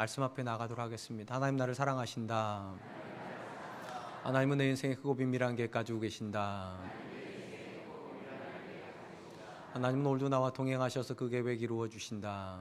말씀 앞에 나가도록 하겠습니다. 하나님 나를 사랑하신다. 하나님은 내 인생의 크고 비밀한 계획 가지고 계신다. 하나님은 오늘도 나와 동행하셔서 그 계획 이루어 주신다.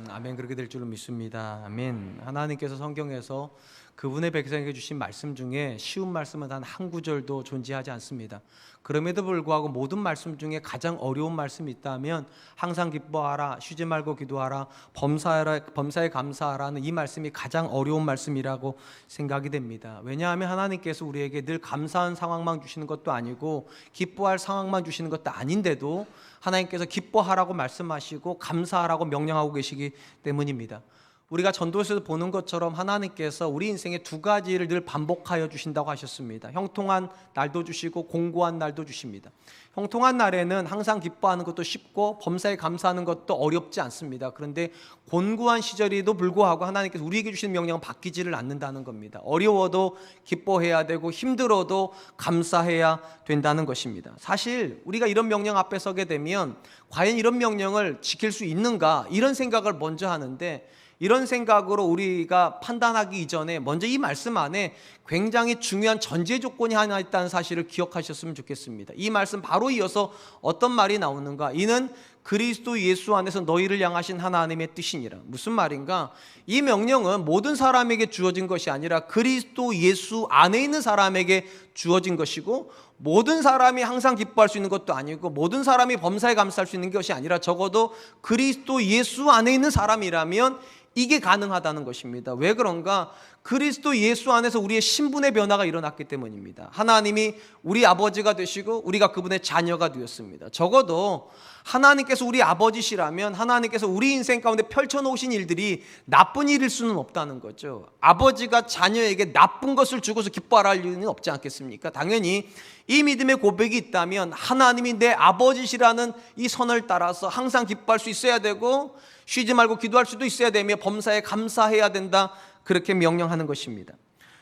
아멘. 그렇게 될 줄로 믿습니다. 아멘. 하나님께서 성경에서 그분의 백성에게 주신 말씀 중에 쉬운 말씀은 단 한 구절도 존재하지 않습니다. 그럼에도 불구하고 모든 말씀 중에 가장 어려운 말씀이 있다면 항상 기뻐하라, 쉬지 말고 기도하라, 범사에 감사하라는 이 말씀이 가장 어려운 말씀이라고 생각이 됩니다. 왜냐하면 하나님께서 우리에게 늘 감사한 상황만 주시는 것도 아니고 기뻐할 상황만 주시는 것도 아닌데도 하나님께서 기뻐하라고 말씀하시고 감사하라고 명령하고 계시기 때문입니다. 우리가 전도서에서 보는 것처럼 하나님께서 우리 인생에 두 가지를 늘 반복하여 주신다고 하셨습니다. 형통한 날도 주시고 공고한 날도 주십니다. 형통한 날에는 항상 기뻐하는 것도 쉽고 범사에 감사하는 것도 어렵지 않습니다. 그런데 곤고한 시절에도 불구하고 하나님께서 우리에게 주시는 명령은 바뀌지를 않는다는 겁니다. 어려워도 기뻐해야 되고 힘들어도 감사해야 된다는 것입니다. 사실 우리가 이런 명령 앞에 서게 되면 과연 이런 명령을 지킬 수 있는가 이런 생각을 먼저 하는데, 이런 생각으로 우리가 판단하기 이전에 먼저 이 말씀 안에 굉장히 중요한 전제 조건이 하나 있다는 사실을 기억하셨으면 좋겠습니다. 이 말씀 바로 이어서 어떤 말이 나오는가? 이는 그리스도 예수 안에서 너희를 향하신 하나님의 뜻이니라. 무슨 말인가? 이 명령은 모든 사람에게 주어진 것이 아니라 그리스도 예수 안에 있는 사람에게 주어진 것이고, 모든 사람이 항상 기뻐할 수 있는 것도 아니고 모든 사람이 범사에 감사할 수 있는 것이 아니라 적어도 그리스도 예수 안에 있는 사람이라면 이게 가능하다는 것입니다. 왜 그런가? 그리스도 예수 안에서 우리의 신분의 변화가 일어났기 때문입니다. 하나님이 우리 아버지가 되시고 우리가 그분의 자녀가 되었습니다. 적어도 하나님께서 우리 아버지시라면 하나님께서 우리 인생 가운데 펼쳐놓으신 일들이 나쁜 일일 수는 없다는 거죠. 아버지가 자녀에게 나쁜 것을 주고서 기뻐하라 할 일은 없지 않겠습니까? 당연히 이 믿음의 고백이 있다면 하나님이 내 아버지시라는 이 선을 따라서 항상 기뻐할 수 있어야 되고 쉬지 말고 기도할 수도 있어야 되며 범사에 감사해야 된다, 그렇게 명령하는 것입니다.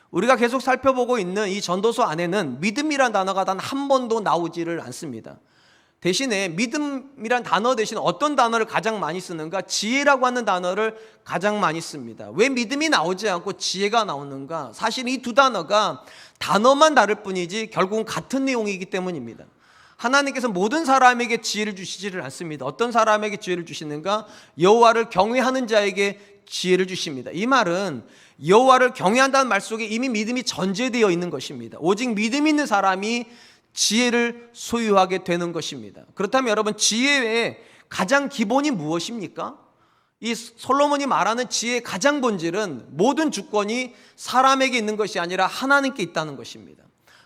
우리가 계속 살펴보고 있는 이 전도서 안에는 믿음이란 단어가 단 한 번도 나오지를 않습니다. 대신에 믿음이란 단어 대신 어떤 단어를 가장 많이 쓰는가? 지혜라고 하는 단어를 가장 많이 씁니다. 왜 믿음이 나오지 않고 지혜가 나오는가? 사실 이 두 단어가 단어만 다를 뿐이지 결국은 같은 내용이기 때문입니다. 하나님께서 모든 사람에게 지혜를 주시지를 않습니다. 어떤 사람에게 지혜를 주시는가? 여호와를 경외하는 자에게 지혜를 주십니다. 이 말은 여호와를 경외한다는 말 속에 이미 믿음이 전제되어 있는 것입니다. 오직 믿음 있는 사람이 지혜를 소유하게 되는 것입니다. 그렇다면 여러분, 지혜의 가장 기본이 무엇입니까? 이 솔로몬이 말하는 지혜의 가장 본질은 모든 주권이 사람에게 있는 것이 아니라 하나님께 있다는 것입니다.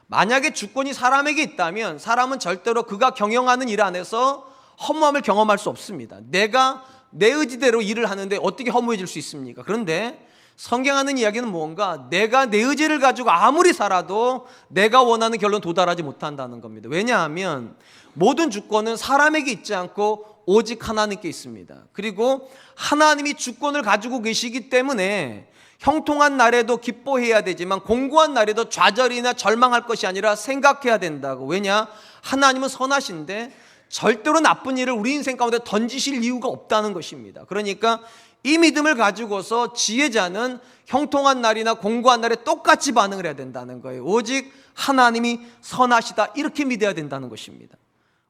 만약에 주권이 사람에게 있다면 사람은 절대로 그가 경영하는 일 안에서 허무함을 경험할 수 없습니다. 내가 내 의지대로 일을 하는데 어떻게 허무해질 수 있습니까? 그런데 성경하는 이야기는 뭔가? 내가 내 의지를 가지고 아무리 살아도 내가 원하는 결론 도달하지 못한다는 겁니다. 왜냐하면 모든 주권은 사람에게 있지 않고 오직 하나님께 있습니다. 그리고 하나님이 주권을 가지고 계시기 때문에 형통한 날에도 기뻐해야 되지만 공고한 날에도 좌절이나 절망할 것이 아니라 생각해야 된다고. 왜냐? 하나님은 선하신데 절대로 나쁜 일을 우리 인생 가운데 던지실 이유가 없다는 것입니다. 그러니까 이 믿음을 가지고서 지혜자는 형통한 날이나 공고한 날에 똑같이 반응을 해야 된다는 거예요. 오직 하나님이 선하시다, 이렇게 믿어야 된다는 것입니다.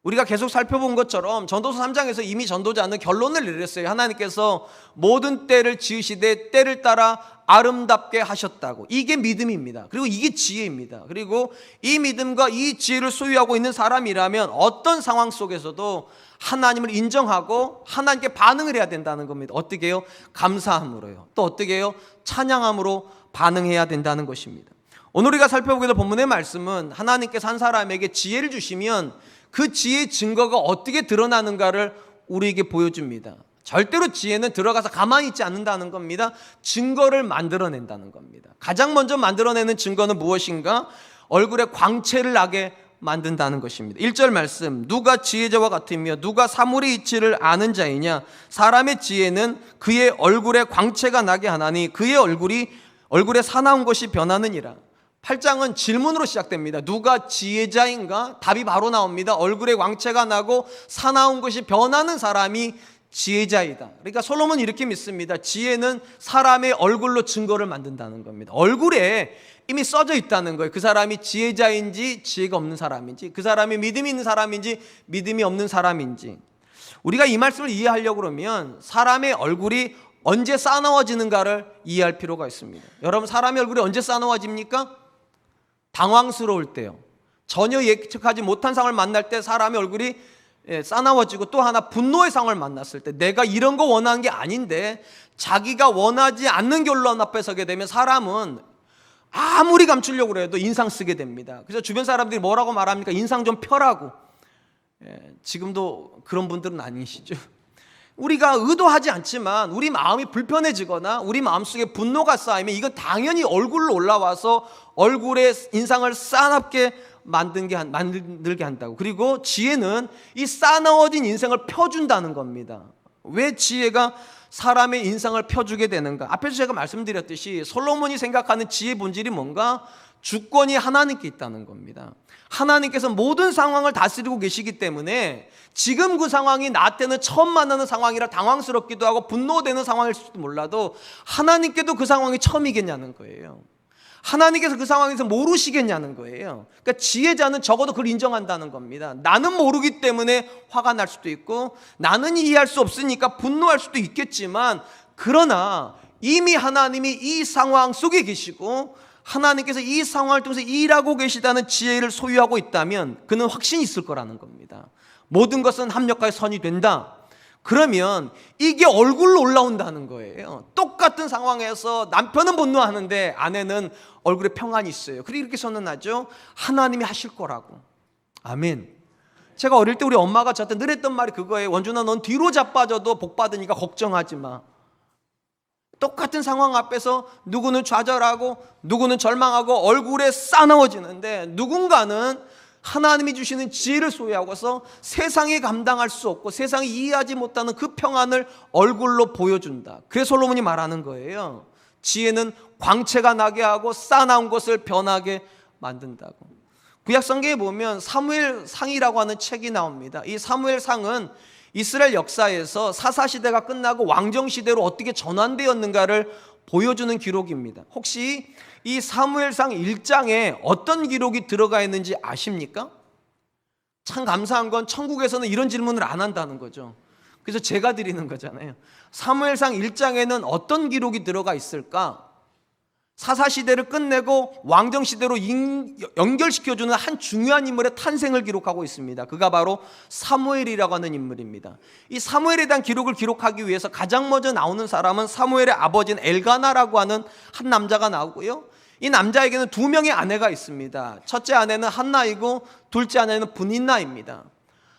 우리가 계속 살펴본 것처럼 전도서 3장에서 이미 전도자는 결론을 내렸어요. 하나님께서 모든 때를 지으시되 때를 따라 아름답게 하셨다고. 이게 믿음입니다. 그리고 이게 지혜입니다. 그리고 이 믿음과 이 지혜를 소유하고 있는 사람이라면 어떤 상황 속에서도 하나님을 인정하고 하나님께 반응을 해야 된다는 겁니다. 어떻게 해요? 감사함으로요. 또 어떻게 해요? 찬양함으로 반응해야 된다는 것입니다. 오늘 우리가 살펴보게 될 본문의 말씀은 하나님께서 한 사람에게 지혜를 주시면 그 지혜의 증거가 어떻게 드러나는가를 우리에게 보여줍니다. 절대로 지혜는 들어가서 가만히 있지 않는다는 겁니다. 증거를 만들어낸다는 겁니다. 가장 먼저 만들어내는 증거는 무엇인가? 얼굴에 광채를 나게 만든다는 것입니다. 1절 말씀, 누가 지혜자와 같으며 누가 사물의 이치를 아는 자이냐? 사람의 지혜는 그의 얼굴에 광채가 나게 하나니 그의 얼굴에 사나운 것이 변하느니라. 8장은 질문으로 시작됩니다. 누가 지혜자인가? 답이 바로 나옵니다. 얼굴에 광채가 나고 사나운 것이 변하는 사람이 지혜자이다. 그러니까 솔로몬은 이렇게 믿습니다. 지혜는 사람의 얼굴로 증거를 만든다는 겁니다. 얼굴에 이미 써져 있다는 거예요. 그 사람이 지혜자인지 지혜가 없는 사람인지, 그 사람이 믿음이 있는 사람인지 믿음이 없는 사람인지. 우리가 이 말씀을 이해하려고 그러면 사람의 얼굴이 언제 싸나워지는가를 이해할 필요가 있습니다. 여러분, 사람의 얼굴이 언제 싸나워집니까? 당황스러울 때요. 전혀 예측하지 못한 상황을 만날 때 사람의 얼굴이 싸나워지고, 또 하나 분노의 상황을 만났을 때 내가 이런 거 원하는 게 아닌데 자기가 원하지 않는 결론 앞에 서게 되면 사람은 아무리 감추려고 해도 인상 쓰게 됩니다. 그래서 주변 사람들이 뭐라고 말합니까? 인상 좀 펴라고. 지금도 그런 분들은 아니시죠? 우리가 의도하지 않지만 우리 마음이 불편해지거나 우리 마음속에 분노가 쌓이면 이건 당연히 얼굴로 올라와서 얼굴에 인상을 싸납게 만들게 한다고. 그리고 지혜는 이 싸나워진 인생을 펴준다는 겁니다. 왜 지혜가 사람의 인상을 펴주게 되는가? 앞에서 제가 말씀드렸듯이 솔로몬이 생각하는 지혜의 본질이 뭔가? 주권이 하나님께 있다는 겁니다. 하나님께서 모든 상황을 다스리고 계시기 때문에 지금 그 상황이 나한테는 처음 만나는 상황이라 당황스럽기도 하고 분노되는 상황일지도 몰라도 하나님께도 그 상황이 처음이겠냐는 거예요. 하나님께서 그 상황에서 모르시겠냐는 거예요. 그러니까 지혜자는 적어도 그걸 인정한다는 겁니다. 나는 모르기 때문에 화가 날 수도 있고 나는 이해할 수 없으니까 분노할 수도 있겠지만, 그러나 이미 하나님이 이 상황 속에 계시고 하나님께서 이 상황을 통해서 일하고 계시다는 지혜를 소유하고 있다면 그는 확신이 있을 거라는 겁니다. 모든 것은 합력하여 선이 된다. 그러면 이게 얼굴로 올라온다는 거예요. 똑같은 상황에서 남편은 분노하는데 아내는 얼굴에 평안이 있어요. 그리고 이렇게 선언하죠. 하나님이 하실 거라고. 아멘. 제가 어릴 때 우리 엄마가 저한테 늘 했던 말이 그거예요. 원준아, 넌 뒤로 자빠져도 복 받으니까 걱정하지 마. 똑같은 상황 앞에서 누구는 좌절하고 누구는 절망하고 얼굴에 싸나워지는데, 누군가는 하나님이 주시는 지혜를 소유하고서 세상이 감당할 수 없고 세상이 이해하지 못하는 그 평안을 얼굴로 보여준다. 그래서 솔로몬이 말하는 거예요. 지혜는 광채가 나게 하고 싸나운 것을 변하게 만든다고. 구약 성경에 보면 사무엘상이라고 하는 책이 나옵니다. 이 사무엘상은 이스라엘 역사에서 사사시대가 끝나고 왕정시대로 어떻게 전환되었는가를 보여주는 기록입니다. 혹시 이 사무엘상 1장에 어떤 기록이 들어가 있는지 아십니까? 참 감사한 건 천국에서는 이런 질문을 안 한다는 거죠. 그래서 제가 드리는 거잖아요. 사무엘상 1장에는 어떤 기록이 들어가 있을까? 사사시대를 끝내고 왕정시대로 연결시켜주는 한 중요한 인물의 탄생을 기록하고 있습니다. 그가 바로 사무엘이라고 하는 인물입니다. 이 사무엘에 대한 기록을 기록하기 위해서 가장 먼저 나오는 사람은 사무엘의 아버지인 엘가나라고 하는 한 남자가 나오고요. 이 남자에게는 두 명의 아내가 있습니다. 첫째 아내는 한나이고 둘째 아내는 브닌나입니다.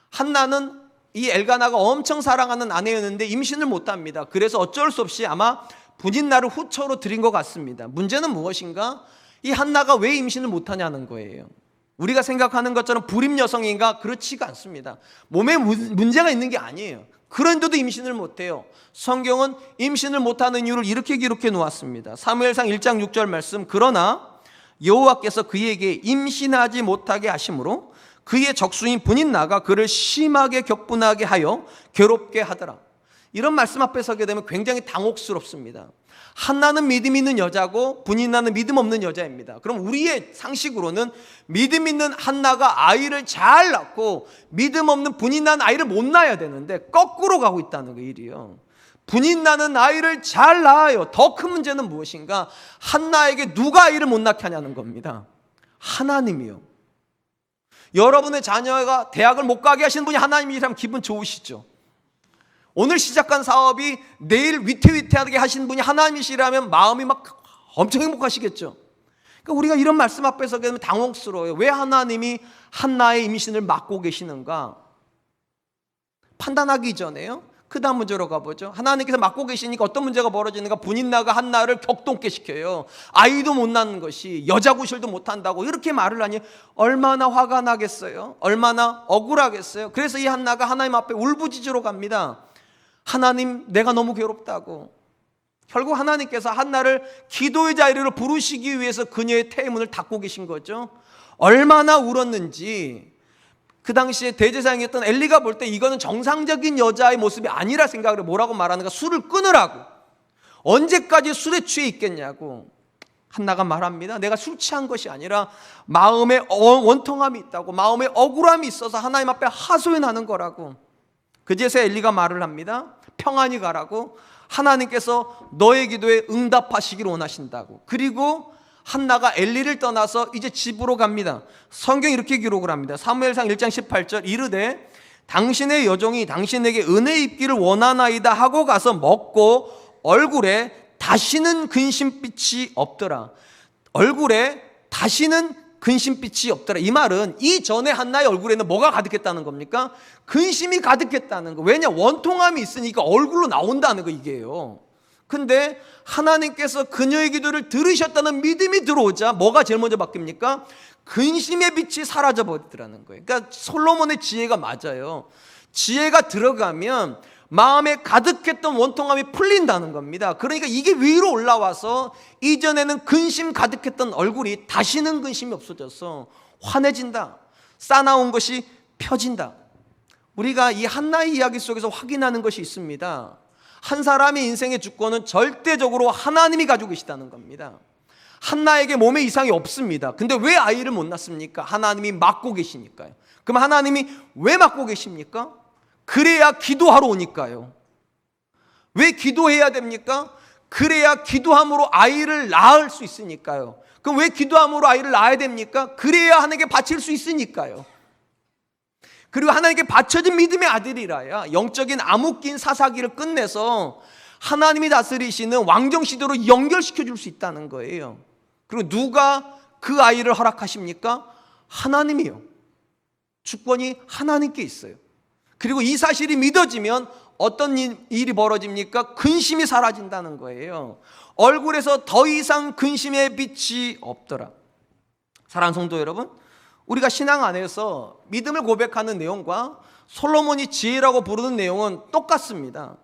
한나는 이 엘가나가 엄청 사랑하는 아내였는데 임신을 못합니다. 그래서 어쩔 수 없이 아마 브닌나를 후처로 드린 것 같습니다. 문제는 무엇인가? 이 한나가 왜 임신을 못하냐는 거예요. 우리가 생각하는 것처럼 불임 여성인가? 그렇지가 않습니다. 몸에 문제가 있는 게 아니에요. 그런데도 임신을 못해요. 성경은 임신을 못하는 이유를 이렇게 기록해 놓았습니다. 사무엘상 1장 6절 말씀. 그러나 여호와께서 그에게 임신하지 못하게 하심으로 그의 적수인 브닌나가 그를 심하게 격분하게 하여 괴롭게 하더라. 이런 말씀 앞에 서게 되면 굉장히 당혹스럽습니다. 한나는 믿음 있는 여자고 브닌나는 믿음 없는 여자입니다. 그럼 우리의 상식으로는 믿음 있는 한나가 아이를 잘 낳고 믿음 없는 브닌나는 아이를 못 낳아야 되는데 거꾸로 가고 있다는 거 일이요. 브닌나는 아이를 잘 낳아요. 더 큰 문제는 무엇인가? 한나에게 누가 아이를 못 낳게 하냐는 겁니다. 하나님이요. 여러분의 자녀가 대학을 못 가게 하시는 분이 하나님이라면 기분 좋으시죠? 오늘 시작한 사업이 내일 위태위태하게 하신 분이 하나님이시라면 마음이 막 엄청 행복하시겠죠. 그러니까 우리가 이런 말씀 앞에서 되면 당혹스러워요. 왜 하나님이 한나의 임신을 막고 계시는가? 판단하기 전에요. 그 다음 문제로 가보죠. 하나님께서 막고 계시니까 어떤 문제가 벌어지는가? 분인나가 한나를 격동케 시켜요. 아이도 못 낳는 것이, 여자 구실도 못한다고 이렇게 말을 하니 얼마나 화가 나겠어요? 얼마나 억울하겠어요? 그래서 이 한나가 하나님 앞에 울부짖으러 갑니다. 하나님, 내가 너무 괴롭다고. 결국 하나님께서 한나를 기도의 자리로 부르시기 위해서 그녀의 태문을 닫고 계신 거죠. 얼마나 울었는지 그 당시에 대제사장이었던 엘리가 볼 때 이거는 정상적인 여자의 모습이 아니라 생각을 해. 뭐라고 말하는가? 술을 끊으라고. 언제까지 술에 취해 있겠냐고. 한나가 말합니다. 내가 술 취한 것이 아니라 마음에 원통함이 있다고, 마음에 억울함이 있어서 하나님 앞에 하소연하는 거라고. 그제서 엘리가 말을 합니다. 평안히 가라고. 하나님께서 너의 기도에 응답하시기를 원하신다고. 그리고 한나가 엘리를 떠나서 이제 집으로 갑니다. 성경이 이렇게 기록을 합니다. 사무엘상 1장 18절 이르되 당신의 여종이 당신에게 은혜 입기를 원하나이다 하고 가서 먹고 얼굴에 다시는 근심빛이 없더라. 얼굴에 다시는 근심빛이 없더라. 이 말은 이전에 한나의 얼굴에는 뭐가 가득했다는 겁니까? 근심이 가득했다는 거. 왜냐? 원통함이 있으니까 얼굴로 나온다는 거 이게요. 근데 하나님께서 그녀의 기도를 들으셨다는 믿음이 들어오자 뭐가 제일 먼저 바뀝니까? 근심의 빛이 사라져 버리더라는 거예요. 그러니까 솔로몬의 지혜가 맞아요. 지혜가 들어가면 마음에 가득했던 원통함이 풀린다는 겁니다. 그러니까 이게 위로 올라와서 이전에는 근심 가득했던 얼굴이 다시는 근심이 없어져서 환해진다. 싸나운 것이 펴진다. 우리가 이 한나의 이야기 속에서 확인하는 것이 있습니다. 한 사람의 인생의 주권은 절대적으로 하나님이 가지고 계시다는 겁니다. 한나에게 몸에 이상이 없습니다. 근데 왜 아이를 못 낳습니까? 하나님이 맡고 계시니까요. 그럼 하나님이 왜 맡고 계십니까? 그래야 기도하러 오니까요. 왜 기도해야 됩니까? 그래야 기도함으로 아이를 낳을 수 있으니까요. 그럼 왜 기도함으로 아이를 낳아야 됩니까? 그래야 하나님께 바칠 수 있으니까요. 그리고 하나님께 바쳐진 믿음의 아들이라야 영적인 암흑기인 사사기를 끝내서 하나님이 다스리시는 왕정 시대로 연결시켜 줄 수 있다는 거예요. 그리고 누가 그 아이를 허락하십니까? 하나님이요. 주권이 하나님께 있어요. 그리고 이 사실이 믿어지면 어떤 일이 벌어집니까? 근심이 사라진다는 거예요. 얼굴에서 더 이상 근심의 빛이 없더라. 사랑하는 성도 여러분, 우리가 신앙 안에서 믿음을 고백하는 내용과 솔로몬이 지혜라고 부르는 내용은 똑같습니다.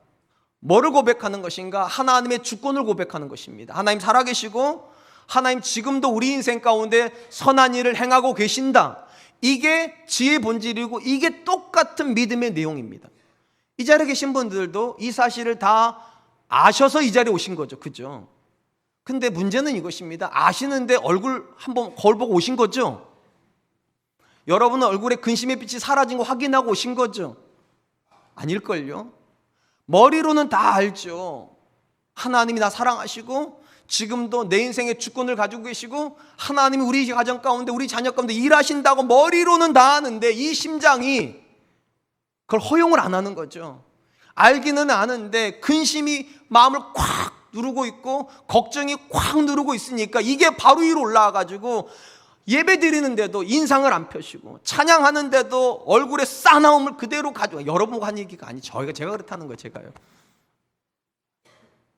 뭐를 고백하는 것인가? 하나님의 주권을 고백하는 것입니다. 하나님 살아계시고 하나님 지금도 우리 인생 가운데 선한 일을 행하고 계신다. 이게 지혜의 본질이고 이게 똑같은 믿음의 내용입니다. 이 자리에 계신 분들도 이 사실을 다 아셔서 이 자리에 오신 거죠. 그죠? 근데 문제는 이것입니다. 아시는데 얼굴 한번 거울 보고 오신 거죠? 여러분은 얼굴에 근심의 빛이 사라진 거 확인하고 오신 거죠? 아닐걸요? 머리로는 다 알죠. 하나님이 나 사랑하시고 지금도 내 인생의 주권을 가지고 계시고 하나님이 우리 가정 가운데 우리 자녀 가운데 일하신다고 머리로는 다 아는데 이 심장이 그걸 허용을 안 하는 거죠. 알기는 아는데 근심이 마음을 콱 누르고 있고 걱정이 콱 누르고 있으니까 이게 바로 위로 올라와가지고 예배 드리는데도 인상을 안 펴시고 찬양하는데도 얼굴에 싸나움을 그대로 가지고, 여러분 한 얘기가 아니 제가 그렇다는 거예요.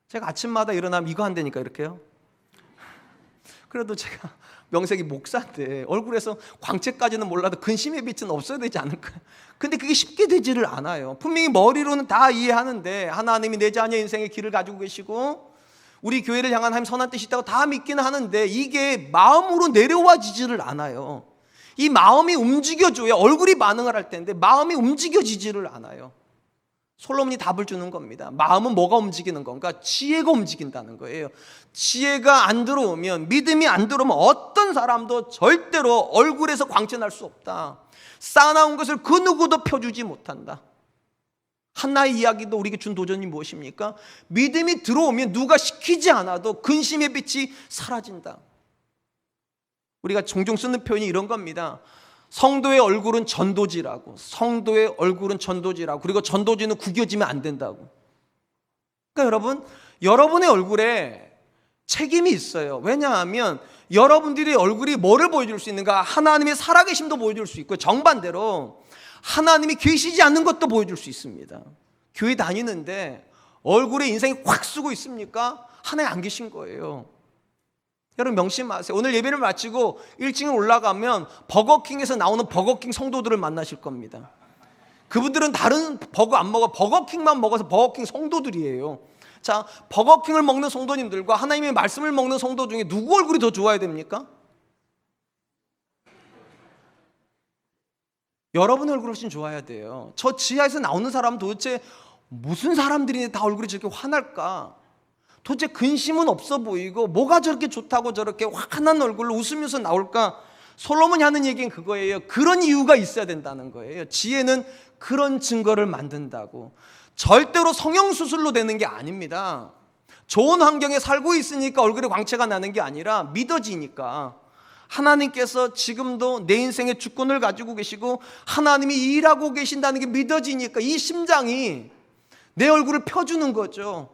제가 아침마다 일어나면 이거 한다니까 이렇게요. 그래도 제가 명색이 목사인데 얼굴에서 광채까지는 몰라도 근심의 빛은 없어야 되지 않을까요? 근데 그게 쉽게 되지를 않아요. 분명히 머리로는 다 이해하는데 하나님이 내 자녀 인생의 길을 가지고 계시고 우리 교회를 향한 하나님 선한 뜻이 있다고 다 믿기는 하는데 이게 마음으로 내려와지지를 않아요. 이 마음이 움직여줘야 얼굴이 반응을 할 텐데 마음이 움직여지지를 않아요. 솔로몬이 답을 주는 겁니다. 마음은 뭐가 움직이는 건가? 지혜가 움직인다는 거예요. 지혜가 안 들어오면, 믿음이 안 들어오면 어떤 사람도 절대로 얼굴에서 광채날 수 없다. 쌓아나온 것을 그 누구도 펴주지 못한다. 한나의 이야기도 우리에게 준 도전이 무엇입니까? 믿음이 들어오면 누가 시키지 않아도 근심의 빛이 사라진다. 우리가 종종 쓰는 표현이 이런 겁니다. 성도의 얼굴은 전도지라고. 성도의 얼굴은 전도지라고. 그리고 전도지는 구겨지면 안 된다고. 그러니까 여러분, 여러분의 얼굴에 책임이 있어요. 왜냐하면 여러분들의 얼굴이 뭐를 보여줄 수 있는가? 하나님의 살아계심도 보여줄 수 있고 정반대로 하나님이 계시지 않는 것도 보여줄 수 있습니다. 교회 다니는데 얼굴에 인생이 확 쓰고 있습니까? 하나님 안 계신 거예요. 여러분 명심하세요. 오늘 예배를 마치고 1층에 올라가면 버거킹에서 나오는 버거킹 성도들을 만나실 겁니다. 그분들은 다른 버거 안 먹어. 버거킹만 먹어서 버거킹 성도들이에요. 자, 버거킹을 먹는 성도님들과 하나님의 말씀을 먹는 성도 중에 누구 얼굴이 더 좋아야 됩니까? 여러분의 얼굴이 훨씬 좋아야 돼요. 저 지하에서 나오는 사람은 도대체 무슨 사람들이 다 얼굴이 저렇게 환할까? 도대체 근심은 없어 보이고 뭐가 저렇게 좋다고 저렇게 환한 얼굴로 웃으면서 나올까? 솔로몬이 하는 얘기는 그거예요. 그런 이유가 있어야 된다는 거예요. 지혜는 그런 증거를 만든다고. 절대로 성형수술로 되는 게 아닙니다. 좋은 환경에 살고 있으니까 얼굴에 광채가 나는 게 아니라 믿어지니까. 하나님께서 지금도 내 인생의 주권을 가지고 계시고 하나님이 일하고 계신다는 게 믿어지니까 이 심장이 내 얼굴을 펴주는 거죠.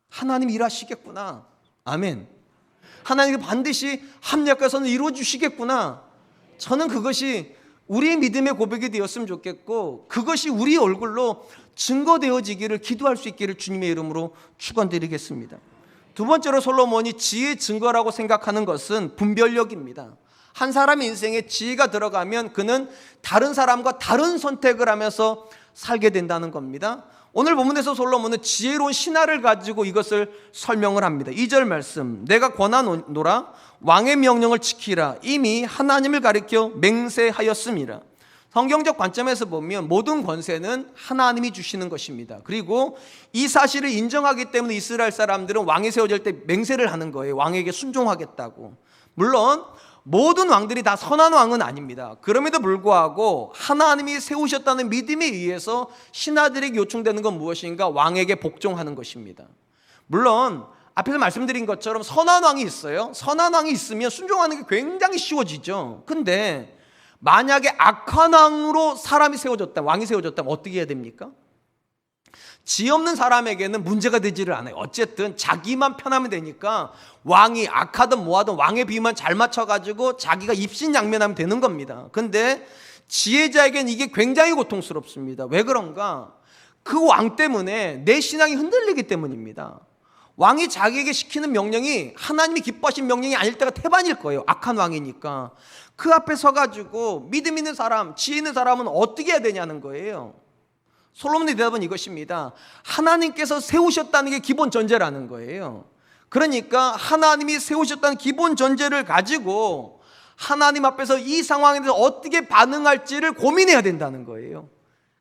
하나님 일하시겠구나. 아멘. 하나님이 반드시 합력해서는 이루어 주시겠구나. 저는 그것이 우리의 믿음의 고백이 되었으면 좋겠고 그것이 우리 얼굴로 증거되어지기를 기도할 수 있기를 주님의 이름으로 축원드리겠습니다. 두 번째로 솔로몬이 지혜의 증거라고 생각하는 것은 분별력입니다. 한 사람의 인생에 지혜가 들어가면 그는 다른 사람과 다른 선택을 하면서 살게 된다는 겁니다. 오늘 본문에서 솔로몬은 지혜로운 신하를 가지고 이것을 설명을 합니다. 2절 말씀, 내가 권하노라 왕의 명령을 지키라 이미 하나님을 가리켜 맹세하였음이라. 성경적 관점에서 보면 모든 권세는 하나님이 주시는 것입니다. 그리고 이 사실을 인정하기 때문에 이스라엘 사람들은 왕이 세워질 때 맹세를 하는 거예요. 왕에게 순종하겠다고. 물론 모든 왕들이 다 선한 왕은 아닙니다. 그럼에도 불구하고 하나님이 세우셨다는 믿음에 의해서 신하들에게 요청되는 건 무엇인가? 왕에게 복종하는 것입니다. 물론 앞에서 말씀드린 것처럼 선한 왕이 있어요. 선한 왕이 있으면 순종하는 게 굉장히 쉬워지죠. 근데 만약에 악한 왕으로 사람이 세워졌다, 왕이 세워졌다면 어떻게 해야 됩니까? 지혜 없는 사람에게는 문제가 되지를 않아요. 어쨌든 자기만 편하면 되니까 왕이 악하든 뭐하든 왕의 비만 잘 맞춰가지고 자기가 입신양면하면 되는 겁니다. 근데 지혜자에게는 이게 굉장히 고통스럽습니다. 왜 그런가? 그 왕 때문에 내 신앙이 흔들리기 때문입니다. 왕이 자기에게 시키는 명령이 하나님이 기뻐하신 명령이 아닐 때가 태반일 거예요. 악한 왕이니까. 그 앞에 서가지고 믿음 있는 사람, 지혜 있는 사람은 어떻게 해야 되냐는 거예요. 솔로몬의 대답은 이것입니다. 하나님께서 세우셨다는 게 기본 전제라는 거예요. 그러니까 하나님이 세우셨다는 기본 전제를 가지고 하나님 앞에서 이 상황에 대해서 어떻게 반응할지를 고민해야 된다는 거예요.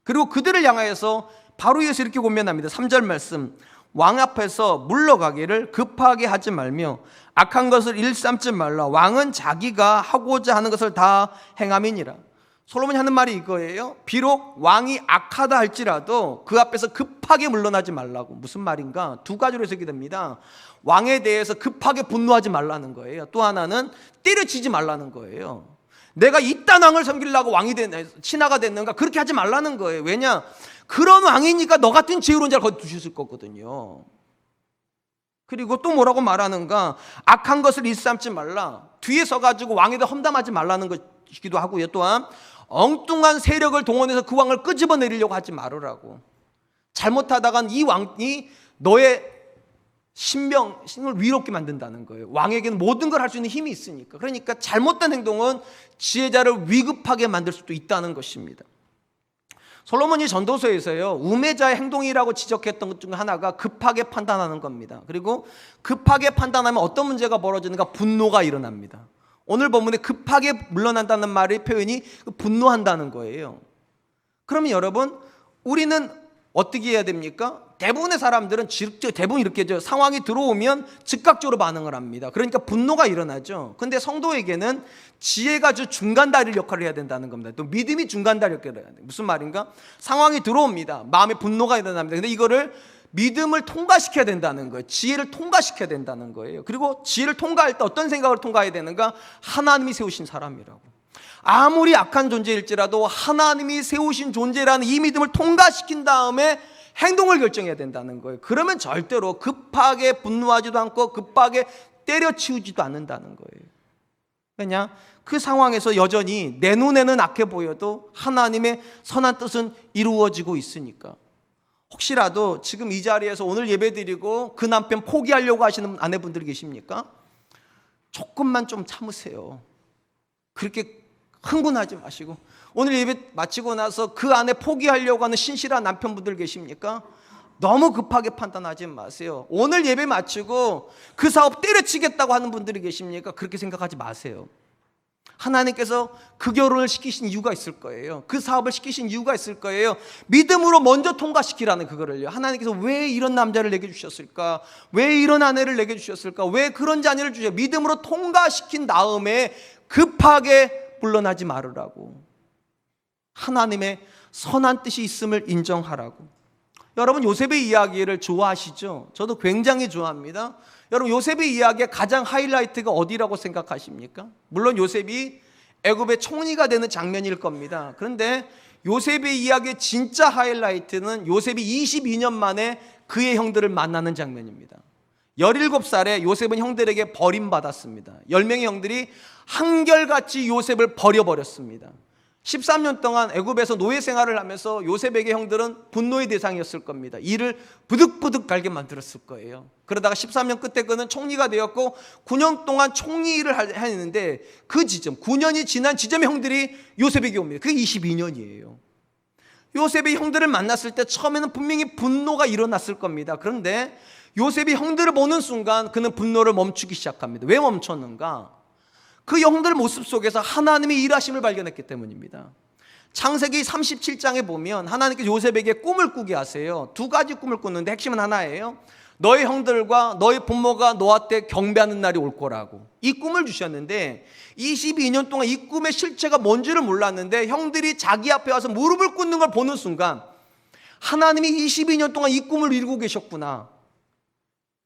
그리고 그들을 향하여서 바로 이어서 이렇게 고민합니다. 3절 말씀, 왕 앞에서 물러가기를 급하게 하지 말며 악한 것을 일삼지 말라. 왕은 자기가 하고자 하는 것을 다 행함이니라. 솔로몬이 하는 말이 이거예요. 비록 왕이 악하다 할지라도 그 앞에서 급하게 물러나지 말라고. 무슨 말인가? 두 가지로 해석이 됩니다. 왕에 대해서 급하게 분노하지 말라는 거예요. 또 하나는 때려치지 말라는 거예요. 내가 이딴 왕을 섬기려고 왕이 신하가 됐는가? 그렇게 하지 말라는 거예요. 왜냐? 그런 왕이니까 너 같은 지혜로운 자를 거기 두셨을 거거든요. 그리고 또 뭐라고 말하는가? 악한 것을 일삼지 말라. 뒤에 서가지고 왕에다 험담하지 말라는 것이기도 하고요. 또한 엉뚱한 세력을 동원해서 그 왕을 끄집어내리려고 하지 말으라고. 잘못하다간 이 왕이 너의 신을 위롭게 만든다는 거예요. 왕에게는 모든 걸 할 수 있는 힘이 있으니까. 그러니까 잘못된 행동은 지혜자를 위급하게 만들 수도 있다는 것입니다. 솔로몬이 전도서에서요, 우매자의 행동이라고 지적했던 것 중 하나가 급하게 판단하는 겁니다. 그리고 급하게 판단하면 어떤 문제가 벌어지는가? 분노가 일어납니다. 오늘 본문에 급하게 물러난다는 말의 표현이 분노한다는 거예요. 그러면 여러분, 우리는 어떻게 해야 됩니까? 대부분의 사람들은 대부분 이렇게 상황이 들어오면 즉각적으로 반응을 합니다. 그러니까 분노가 일어나죠. 근데 성도에게는 지혜가 중간 다리 역할을 해야 된다는 겁니다. 또 믿음이 중간 다리 역할을 해야 돼요. 무슨 말인가? 상황이 들어옵니다. 마음에 분노가 일어납니다. 근데 이거를 믿음을 통과시켜야 된다는 거예요. 지혜를 통과시켜야 된다는 거예요. 그리고 지혜를 통과할 때 어떤 생각을 통과해야 되는가? 하나님이 세우신 사람이라고. 아무리 악한 존재일지라도 하나님이 세우신 존재라는 이 믿음을 통과시킨 다음에 행동을 결정해야 된다는 거예요. 그러면 절대로 급하게 분노하지도 않고 급하게 때려치우지도 않는다는 거예요. 왜냐? 그 상황에서 여전히 내 눈에는 악해 보여도 하나님의 선한 뜻은 이루어지고 있으니까. 혹시라도 지금 이 자리에서 오늘 예배드리고 그 남편 포기하려고 하시는 아내분들이 계십니까? 조금만 좀 참으세요. 그렇게 흥분하지 마시고, 오늘 예배 마치고 나서 그 아내 포기하려고 하는 신실한 남편분들 계십니까? 너무 급하게 판단하지 마세요. 오늘 예배 마치고 그 사업 때려치겠다고 하는 분들이 계십니까? 그렇게 생각하지 마세요. 하나님께서 그 결혼을 시키신 이유가 있을 거예요. 그 사업을 시키신 이유가 있을 거예요. 믿음으로 먼저 통과시키라는 그거를요. 하나님께서 왜 이런 남자를 내게 주셨을까? 왜 이런 아내를 내게 주셨을까? 왜 그런 자녀를 주셨? 믿음으로 통과시킨 다음에 급하게 물러나지 말으라고. 하나님의 선한 뜻이 있음을 인정하라고. 여러분, 요셉의 이야기를 좋아하시죠? 저도 굉장히 좋아합니다. 여러분, 요셉의 이야기의 가장 하이라이트가 어디라고 생각하십니까? 물론 요셉이 애굽의 총리가 되는 장면일 겁니다. 그런데 요셉의 이야기의 진짜 하이라이트는 요셉이 22년 만에 그의 형들을 만나는 장면입니다. 17살에 요셉은 형들에게 버림받았습니다. 10명의 형들이 한결같이 요셉을 버려버렸습니다. 13년 동안 애굽에서 노예 생활을 하면서 요셉에게 형들은 분노의 대상이었을 겁니다. 이를 부득부득 갈게 만들었을 거예요. 그러다가 13년 끝에 그는 총리가 되었고 9년 동안 총리 일을 했는데 그 지점, 9년이 지난 지점에 형들이 요셉에게 옵니다. 그게 22년이에요. 요셉이 형들을 만났을 때 처음에는 분명히 분노가 일어났을 겁니다. 그런데 요셉이 형들을 보는 순간 그는 분노를 멈추기 시작합니다. 왜 멈췄는가? 그 형들 모습 속에서 하나님의 일하심을 발견했기 때문입니다. 창세기 37장에 보면 하나님께서 요셉에게 꿈을 꾸게 하세요. 두 가지 꿈을 꾸는데 핵심은 하나예요. 너의 형들과 너의 부모가 너한테 경배하는 날이 올 거라고. 이 꿈을 주셨는데 22년 동안 이 꿈의 실체가 뭔지를 몰랐는데 형들이 자기 앞에 와서 무릎을 꿇는 걸 보는 순간 하나님이 22년 동안 이 꿈을 이루고 계셨구나.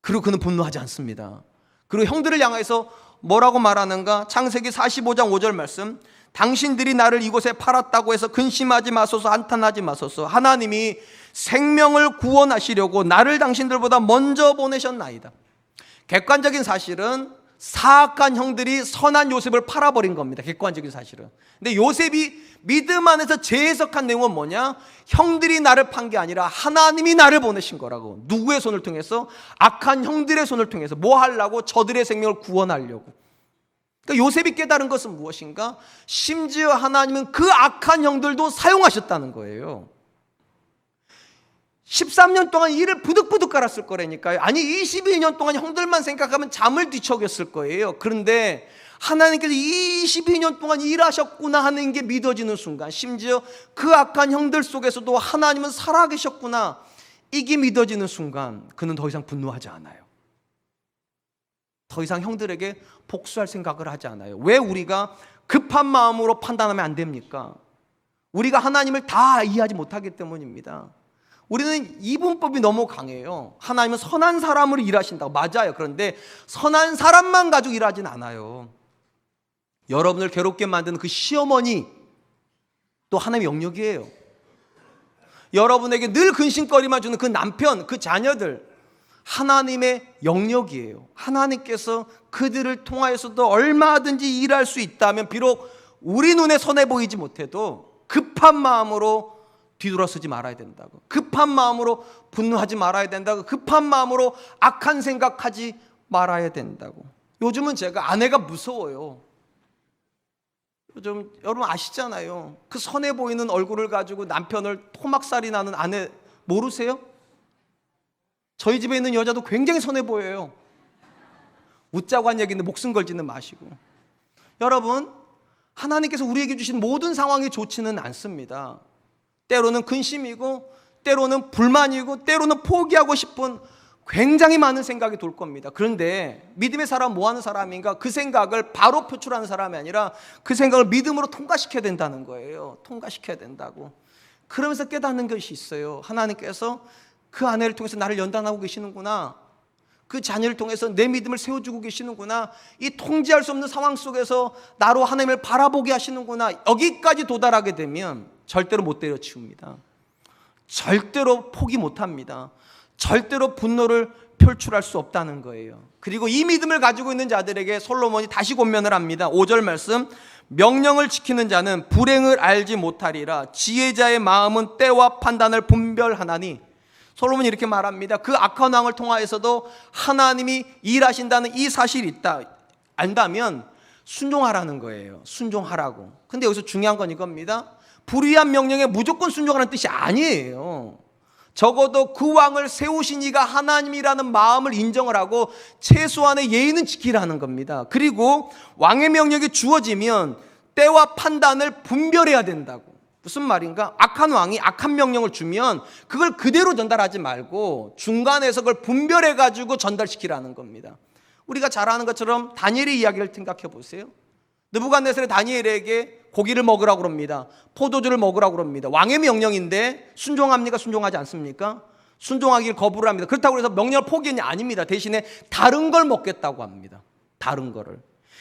그리고 그는 분노하지 않습니다. 그리고 형들을 향해서 뭐라고 말하는가? 창세기 45장 5절 말씀. 당신들이 나를 이곳에 팔았다고 해서 근심하지 마소서, 한탄하지 마소서. 하나님이 생명을 구원하시려고 나를 당신들보다 먼저 보내셨나이다. 객관적인 사실은 사악한 형들이 선한 요셉을 팔아버린 겁니다. 객관적인 사실은. 근데 요셉이 믿음 안에서 재해석한 내용은 뭐냐? 형들이 나를 판 게 아니라 하나님이 나를 보내신 거라고. 누구의 손을 통해서? 악한 형들의 손을 통해서. 뭐 하려고? 저들의 생명을 구원하려고. 그러니까 요셉이 깨달은 것은 무엇인가? 심지어 하나님은 그 악한 형들도 사용하셨다는 거예요. 13년 동안 일을 부득부득 갈았을 거라니까요. 아니 22년 동안 형들만 생각하면 잠을 뒤척였을 거예요. 그런데 하나님께서 22년 동안 일하셨구나 하는 게 믿어지는 순간, 심지어 그 악한 형들 속에서도 하나님은 살아계셨구나 이게 믿어지는 순간 그는 더 이상 분노하지 않아요. 더 이상 형들에게 복수할 생각을 하지 않아요. 왜 우리가 급한 마음으로 판단하면 안 됩니까? 우리가 하나님을 다 이해하지 못하기 때문입니다. 우리는 이분법이 너무 강해요. 하나님은 선한 사람으로 일하신다고. 맞아요. 그런데 선한 사람만 가지고 일하진 않아요. 여러분을 괴롭게 만드는 그 시어머니 또 하나님의 영역이에요. 여러분에게 늘 근심거리만 주는 그 남편, 그 자녀들 하나님의 영역이에요. 하나님께서 그들을 통하여서도 얼마든지 일할 수 있다면 비록 우리 눈에 선해 보이지 못해도 급한 마음으로 뒤돌아서지 말아야 된다고. 급한 마음으로 분노하지 말아야 된다고. 급한 마음으로 악한 생각하지 말아야 된다고. 요즘은 제가 아내가 무서워요. 요즘 여러분 아시잖아요. 그 선해 보이는 얼굴을 가지고 남편을 토막살이 나는 아내 모르세요? 저희 집에 있는 여자도 굉장히 선해 보여요. 웃자고 한 얘기인데 목숨 걸지는 마시고. 여러분, 하나님께서 우리에게 주신 모든 상황이 좋지는 않습니다. 때로는 근심이고 때로는 불만이고 때로는 포기하고 싶은 굉장히 많은 생각이 돌 겁니다. 그런데 믿음의 사람 뭐 하는 사람인가? 그 생각을 바로 표출하는 사람이 아니라 그 생각을 믿음으로 통과시켜야 된다는 거예요. 통과시켜야 된다고. 그러면서 깨닫는 것이 있어요. 하나님께서 그 아내를 통해서 나를 연단하고 계시는구나. 그 자녀를 통해서 내 믿음을 세워주고 계시는구나. 이 통제할 수 없는 상황 속에서 나로 하나님을 바라보게 하시는구나. 여기까지 도달하게 되면 절대로 못 때려치웁니다. 절대로 포기 못합니다. 절대로 분노를 표출할 수 없다는 거예요. 그리고 이 믿음을 가지고 있는 자들에게 솔로몬이 다시 권면을 합니다. 5절 말씀. 명령을 지키는 자는 불행을 알지 못하리라. 지혜자의 마음은 때와 판단을 분별하나니. 솔로몬이 이렇게 말합니다. 그 악한 왕을 통하여서도 하나님이 일하신다는 이 사실이 있다. 안다면 순종하라는 거예요. 순종하라고. 근데 여기서 중요한 건 이겁니다. 불의한 명령에 무조건 순종하라는 뜻이 아니에요. 적어도 그 왕을 세우신 이가 하나님이라는 마음을 인정을 하고 최소한의 예의는 지키라는 겁니다. 그리고 왕의 명령이 주어지면 때와 판단을 분별해야 된다고. 무슨 말인가? 악한 왕이 악한 명령을 주면 그걸 그대로 전달하지 말고 중간에서 그걸 분별해가지고 전달시키라는 겁니다. 우리가 잘 아는 것처럼 다니엘의 이야기를 생각해 보세요. 느부갓네살이 다니엘에게 고기를 먹으라고 그럽니다. 포도주를 먹으라고 그럽니다. 왕의 명령인데 순종합니까? 순종하지 않습니까? 순종하길 거부를 합니다. 그렇다고 해서 명령을 포기했냐? 아닙니다. 대신에 다른 걸 먹겠다고 합니다. 다른 거를.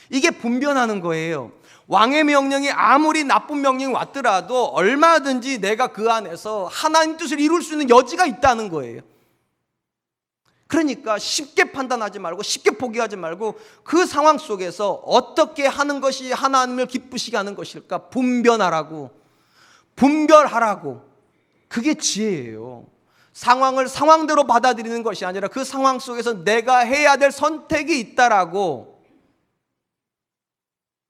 이게 분별하는 거예요. 왕의 명령이 아무리 나쁜 명령이 왔더라도 얼마든지 내가 그 안에서 하나님 뜻을 이룰 수 있는 여지가 있다는 거예요. 그러니까 쉽게 판단하지 말고 쉽게 포기하지 말고 그 상황 속에서 어떻게 하는 것이 하나님을 기쁘시게 하는 것일까 분별하라고. 그게 지혜예요. 상황을 상황대로 받아들이는 것이 아니라 그 상황 속에서 내가 해야 될 선택이 있다라고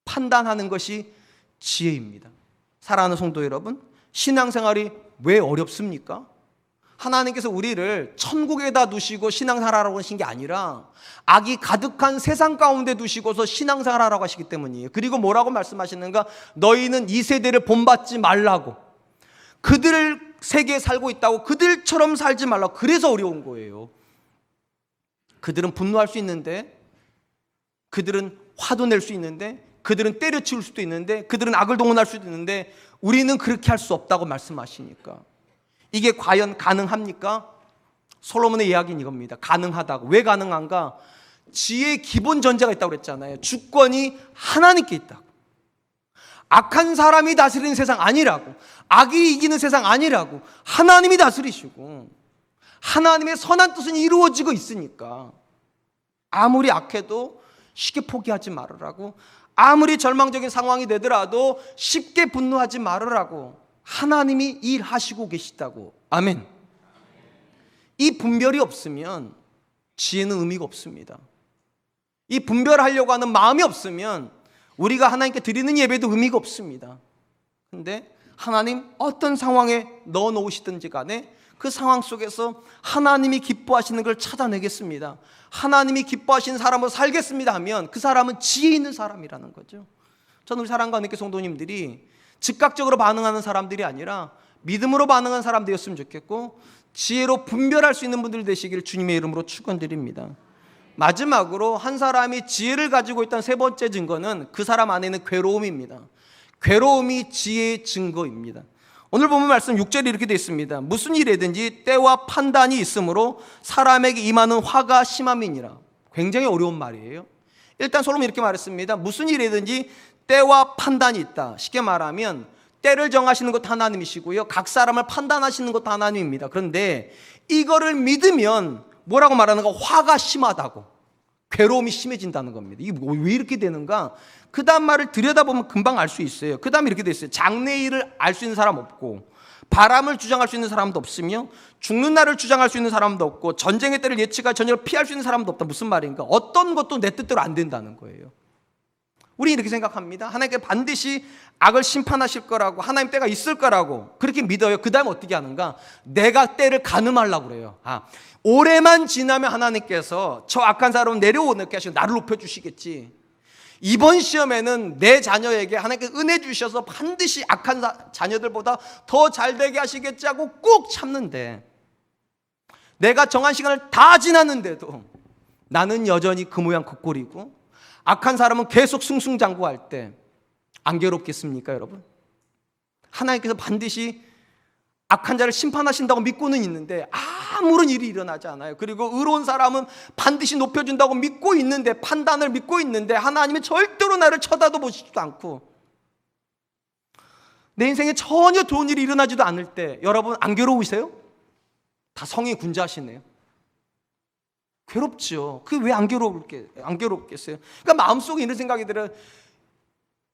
판단하는 것이 지혜입니다. 사랑하는 성도 여러분, 신앙생활이 왜 어렵습니까? 하나님께서 우리를 천국에다 두시고 신앙생활하라고 하신 게 아니라 악이 가득한 세상 가운데 두시고서 신앙생활하라고 하시기 때문이에요. 그리고 뭐라고 말씀하시는가? 너희는 이 세대를 본받지 말라고. 그들 세계에 살고 있다고 그들처럼 살지 말라고. 그래서 어려운 거예요. 그들은 분노할 수 있는데, 그들은 화도 낼 수 있는데, 그들은 때려치울 수도 있는데, 그들은 악을 동원할 수도 있는데 우리는 그렇게 할 수 없다고 말씀하시니까 이게 과연 가능합니까? 솔로몬의 이야기는 이겁니다. 가능하다고. 왜 가능한가? 지혜의 기본 전제가 있다고 그랬잖아요. 주권이 하나님께 있다고. 악한 사람이 다스리는 세상 아니라고. 악이 이기는 세상 아니라고. 하나님이 다스리시고 하나님의 선한 뜻은 이루어지고 있으니까 아무리 악해도 쉽게 포기하지 말으라고. 아무리 절망적인 상황이 되더라도 쉽게 분노하지 말으라고. 하나님이 일하시고 계시다고. 아멘. 이 분별이 없으면 지혜는 의미가 없습니다. 이 분별하려고 하는 마음이 없으면 우리가 하나님께 드리는 예배도 의미가 없습니다. 그런데 하나님 어떤 상황에 넣어놓으시든지 간에 그 상황 속에서 하나님이 기뻐하시는 걸 찾아내겠습니다. 하나님이 기뻐하시는 사람으로 살겠습니다 하면 그 사람은 지혜 있는 사람이라는 거죠. 저는 우리 사랑과 함께 성도님들이 즉각적으로 반응하는 사람들이 아니라 믿음으로 반응하는 사람 되었으면 좋겠고 지혜로 분별할 수 있는 분들 되시기를 주님의 이름으로 축원드립니다. 마지막으로 한 사람이 지혜를 가지고 있다는 세 번째 증거는 그 사람 안에는 괴로움입니다. 괴로움이 지혜의 증거입니다. 오늘 보면 말씀 6절에 이렇게 되어 있습니다. 무슨 일이든지 때와 판단이 있으므로 사람에게 임하는 화가 심함이니라. 굉장히 어려운 말이에요. 일단 솔로몬이 이렇게 말했습니다. 무슨 일이든지 때와 판단이 있다. 쉽게 말하면 때를 정하시는 것 하나님이시고요, 각 사람을 판단하시는 것 하나님입니다. 그런데 이거를 믿으면 뭐라고 말하는가? 화가 심하다고. 괴로움이 심해진다는 겁니다. 이게 왜 이렇게 되는가? 그 다음 말을 들여다보면 금방 알 수 있어요. 그 다음에 이렇게 돼 있어요. 장래일을 알 수 있는 사람 없고, 바람을 주장할 수 있는 사람도 없으며, 죽는 날을 주장할 수 있는 사람도 없고, 전쟁의 때를 예측할 전쟁을 피할 수 있는 사람도 없다. 무슨 말인가? 어떤 것도 내 뜻대로 안 된다는 거예요. 우리 이렇게 생각합니다. 하나님께 반드시 악을 심판하실 거라고, 하나님 때가 있을 거라고 그렇게 믿어요. 그 다음 어떻게 하는가? 내가 때를 가늠하려고 그래요. 올해만 지나면 하나님께서 저 악한 사람을 내려오게 하시고 나를 높여주시겠지. 이번 시험에는 내 자녀에게 하나님께 은혜 주셔서 반드시 악한 자녀들보다 더 잘되게 하시겠지 하고 꾹 참는데, 내가 정한 시간을 다 지났는데도 나는 여전히 그 모양 그 꼴이고, 악한 사람은 계속 승승장구할 때 안 괴롭겠습니까, 여러분? 하나님께서 반드시 악한 자를 심판하신다고 믿고는 있는데 아무런 일이 일어나지 않아요. 그리고 의로운 사람은 반드시 높여준다고 믿고 있는데, 판단을 믿고 있는데 하나님이 절대로 나를 쳐다도 보시지도 않고 내 인생에 전혀 좋은 일이 일어나지도 않을 때 여러분 안 괴로우세요? 다 성이 군자시네요. 괴롭죠. 그게 왜 안 괴롭겠어요? 그러니까 마음속에 이런 생각이 들어요.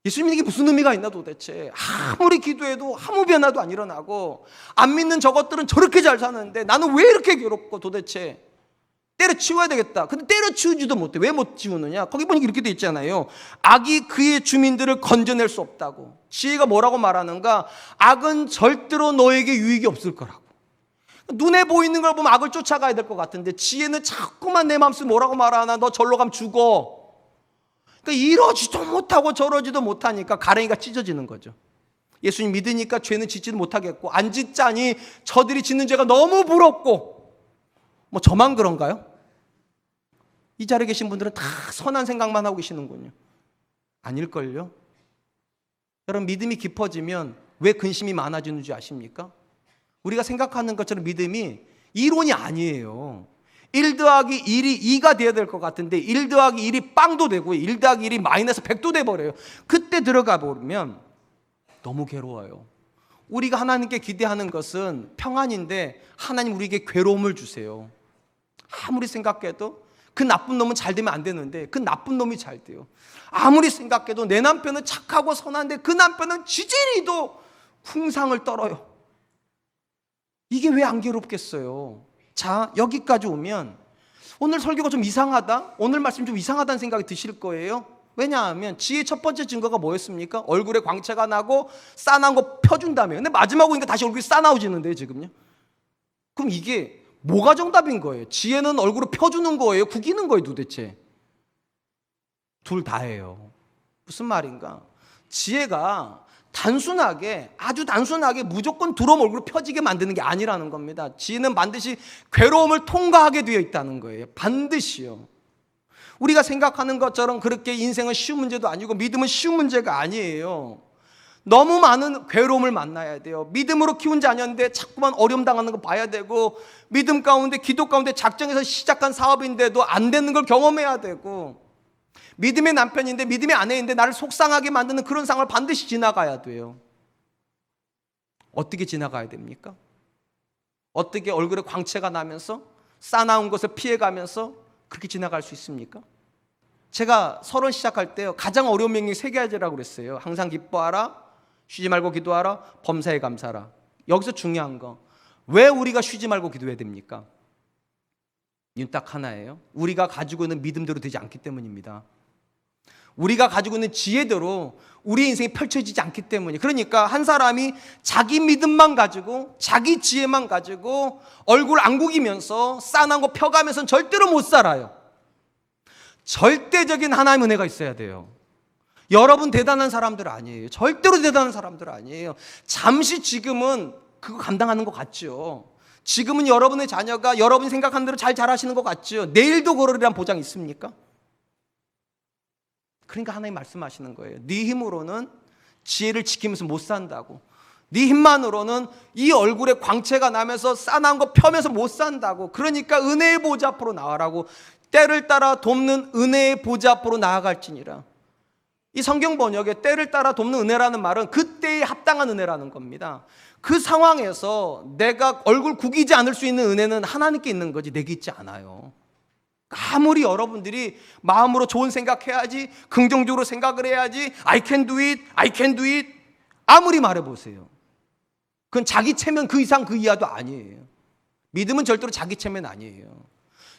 예수님이 이게 무슨 의미가 있나 도대체. 아무리 기도해도 아무 변화도 안 일어나고, 안 믿는 저것들은 저렇게 잘 사는데 나는 왜 이렇게 괴롭고, 도대체 때려치워야 되겠다. 근데 때려치우지도 못해. 왜 못 치우느냐? 거기 보니까 이렇게 돼 있잖아요. 악이 그의 주민들을 건져낼 수 없다고. 지혜가 뭐라고 말하는가? 악은 절대로 너에게 유익이 없을 거라고. 눈에 보이는 걸 보면 악을 쫓아가야 될 것 같은데 지혜는 자꾸만 내 마음속에 뭐라고 말하나, 너 절로 가면 죽어. 그러니까 이러지도 못하고 저러지도 못하니까 가랭이가 찢어지는 거죠. 예수님 믿으니까 죄는 짓지도 못하겠고, 안 짓자니 저들이 짓는 죄가 너무 부럽고, 뭐 저만 그런가요? 이 자리에 계신 분들은 다 선한 생각만 하고 계시는군요. 아닐걸요? 여러분, 믿음이 깊어지면 왜 근심이 많아지는 줄 아십니까? 우리가 생각하는 것처럼 믿음이 이론이 아니에요. 1 더하기 1이 2가 돼야 될 것 같은데 1 더하기 1이 빵도 되고 1 더하기 1이 마이너스 100도 돼버려요. 그때 들어가 보면 너무 괴로워요. 우리가 하나님께 기대하는 것은 평안인데 하나님 우리에게 괴로움을 주세요. 아무리 생각해도 그 나쁜 놈은 잘 되면 안 되는데 그 나쁜 놈이 잘 돼요. 아무리 생각해도 내 남편은 착하고 선한데 그 남편은 지질이도 풍상을 떨어요. 이게 왜 안 괴롭겠어요? 자, 여기까지 오면 오늘 설교가 좀 이상하다? 오늘 말씀 좀 이상하다는 생각이 드실 거예요. 왜냐하면 지혜의 첫 번째 증거가 뭐였습니까? 얼굴에 광채가 나고 싸나운 거 펴준다며. 근데 마지막 오니까 다시 얼굴이 싸나워지는데요, 지금요. 그럼 이게 뭐가 정답인 거예요? 지혜는 얼굴을 펴주는 거예요? 구기는 거예요, 도대체? 둘 다예요. 무슨 말인가? 지혜가 단순하게, 아주 단순하게 무조건 두럼 얼굴을 펴지게 만드는 게 아니라는 겁니다. 지혜는 반드시 괴로움을 통과하게 되어 있다는 거예요. 반드시요. 우리가 생각하는 것처럼 그렇게 인생은 쉬운 문제도 아니고 믿음은 쉬운 문제가 아니에요. 너무 많은 괴로움을 만나야 돼요. 믿음으로 키운 자녀인데 자꾸만 어려움 당하는 거 봐야 되고, 믿음 가운데, 기도 가운데 작정해서 시작한 사업인데도 안 되는 걸 경험해야 되고, 믿음의 남편인데 믿음의 아내인데 나를 속상하게 만드는 그런 상황을 반드시 지나가야 돼요. 어떻게 지나가야 됩니까? 어떻게 얼굴에 광채가 나면서 싸나운 것을 피해가면서 그렇게 지나갈 수 있습니까? 제가 서론 시작할 때요, 가장 어려운 명령이 3가지라고 그랬어요. 항상 기뻐하라, 쉬지 말고 기도하라, 범사에 감사하라. 여기서 중요한 거, 왜 우리가 쉬지 말고 기도해야 됩니까? 이건 딱 하나예요. 우리가 가지고 있는 믿음대로 되지 않기 때문입니다. 우리가 가지고 있는 지혜대로 우리의 인생이 펼쳐지지 않기 때문이에요. 그러니까 한 사람이 자기 믿음만 가지고, 자기 지혜만 가지고 얼굴 안 구기면서 싸난 거 펴가면서는 절대로 못 살아요. 절대적인 하나님의 은혜가 있어야 돼요. 여러분 대단한 사람들 아니에요. 절대로 대단한 사람들 아니에요. 잠시 지금은 그거 감당하는 것 같죠. 지금은 여러분의 자녀가 여러분이 생각한 대로 잘 자라시는 것 같죠. 내일도 그러리란 보장 있습니까? 그러니까 하나님 말씀하시는 거예요. 네 힘으로는 지혜를 지키면서 못 산다고. 네 힘만으로는 이 얼굴에 광채가 나면서 싸나운 거 펴면서 못 산다고. 그러니까 은혜의 보좌 앞으로 나아라고. 때를 따라 돕는 은혜의 보좌 앞으로 나아갈지니라. 이 성경 번역에 때를 따라 돕는 은혜라는 말은 그때에 합당한 은혜라는 겁니다. 그 상황에서 내가 얼굴 구기지 않을 수 있는 은혜는 하나님께 있는 거지 내게 있지 않아요. 아무리 여러분들이 마음으로 좋은 생각해야지, 긍정적으로 생각을 해야지, I can do it, I can do it, 아무리 말해보세요. 그건 자기 체면 그 이상 그 이하도 아니에요. 믿음은 절대로 자기 체면 아니에요.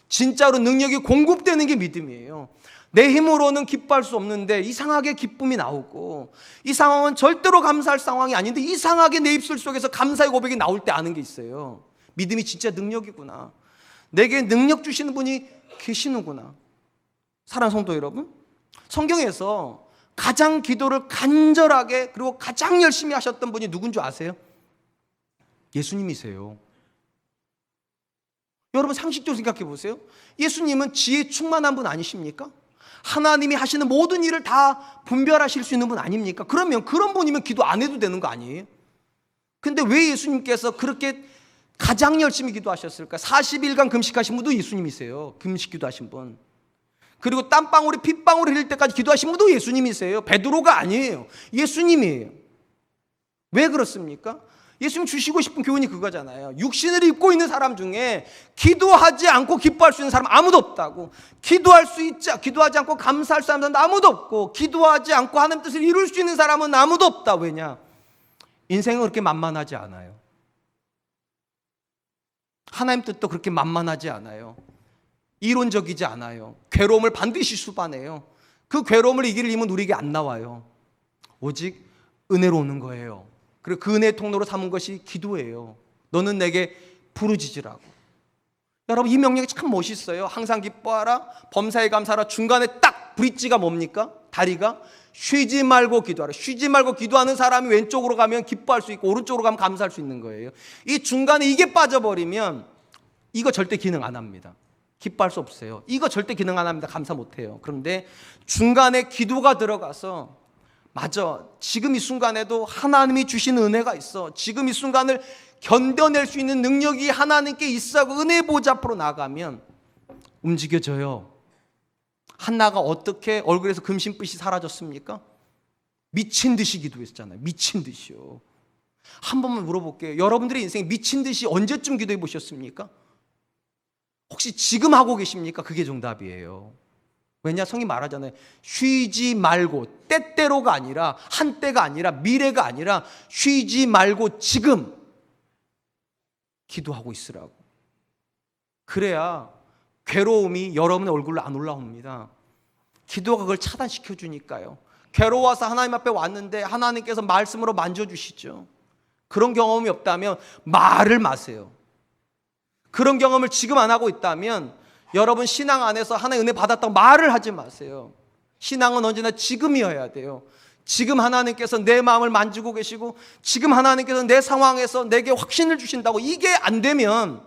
진짜로 능력이 공급되는 게 믿음이에요. 내 힘으로는 기뻐할 수 없는데 이상하게 기쁨이 나오고, 이 상황은 절대로 감사할 상황이 아닌데 이상하게 내 입술 속에서 감사의 고백이 나올 때 아는 게 있어요. 믿음이 진짜 능력이구나. 내게 능력 주시는 분이 계시는구나. 사랑하는 성도 여러분, 성경에서 가장 기도를 간절하게 그리고 가장 열심히 하셨던 분이 누군 줄 아세요? 예수님이세요. 여러분 상식적으로 생각해 보세요. 예수님은 지혜 충만한 분 아니십니까? 하나님이 하시는 모든 일을 다 분별하실 수 있는 분 아닙니까? 그러면 그런 분이면 기도 안 해도 되는 거 아니에요? 근데 왜 예수님께서 그렇게 가장 열심히 기도하셨을까? 40일간 금식하신 분도 예수님이세요. 금식 기도하신 분. 그리고 땀방울이 핏방울이 흘릴 때까지 기도하신 분도 예수님이세요. 베드로가 아니에요. 예수님이에요. 왜 그렇습니까? 예수님 주시고 싶은 교훈이 그거잖아요. 육신을 입고 있는 사람 중에 기도하지 않고 기뻐할 수 있는 사람 아무도 없다고. 기도하지 않고 감사할 사람은 아무도 없고, 기도하지 않고 하나님 뜻을 이룰 수 있는 사람은 아무도 없다. 왜냐? 인생은 그렇게 만만하지 않아요. 하나님 뜻도 그렇게 만만하지 않아요. 이론적이지 않아요. 괴로움을 반드시 수반해요. 그 괴로움을 이길 힘은 우리에게 안 나와요. 오직 은혜로 오는 거예요. 그리고 그 은혜의 통로로 삼은 것이 기도예요. 너는 내게 부르짖으라고. 여러분, 이 명령이 참 멋있어요. 항상 기뻐하라, 범사에 감사하라. 중간에 딱 브릿지가 뭡니까? 다리가 쉬지 말고 기도하라. 쉬지 말고 기도하는 사람이 왼쪽으로 가면 기뻐할 수 있고 오른쪽으로 가면 감사할 수 있는 거예요. 이 중간에 이게 빠져버리면 이거 절대 기능 안 합니다. 기뻐할 수 없어요. 이거 절대 기능 안 합니다. 감사 못 해요. 그런데 중간에 기도가 들어가서, 맞아, 지금 이 순간에도 하나님이 주신 은혜가 있어, 지금 이 순간을 견뎌낼 수 있는 능력이 하나님께 있어하고 은혜 보좌 앞으로 나가면 움직여져요. 한나가 어떻게 얼굴에서 금신빛이 사라졌습니까? 미친 듯이 기도했잖아요. 미친 듯이요. 한 번만 물어볼게요. 여러분들의 인생에 미친 듯이 언제쯤 기도해 보셨습니까? 혹시 지금 하고 계십니까? 그게 정답이에요. 왜냐? 성이 말하잖아요. 쉬지 말고, 때때로가 아니라, 한때가 아니라, 미래가 아니라 쉬지 말고 지금 기도하고 있으라고. 그래야 괴로움이 여러분의 얼굴로 안 올라옵니다. 기도가 그걸 차단시켜 주니까요. 괴로워서 하나님 앞에 왔는데 하나님께서 말씀으로 만져주시죠. 그런 경험이 없다면 말을 마세요. 그런 경험을 지금 안 하고 있다면 여러분 신앙 안에서 하나의 은혜 받았다고 말을 하지 마세요. 신앙은 언제나 지금이어야 돼요. 지금 하나님께서 내 마음을 만지고 계시고, 지금 하나님께서 내 상황에서 내게 확신을 주신다고, 이게 안 되면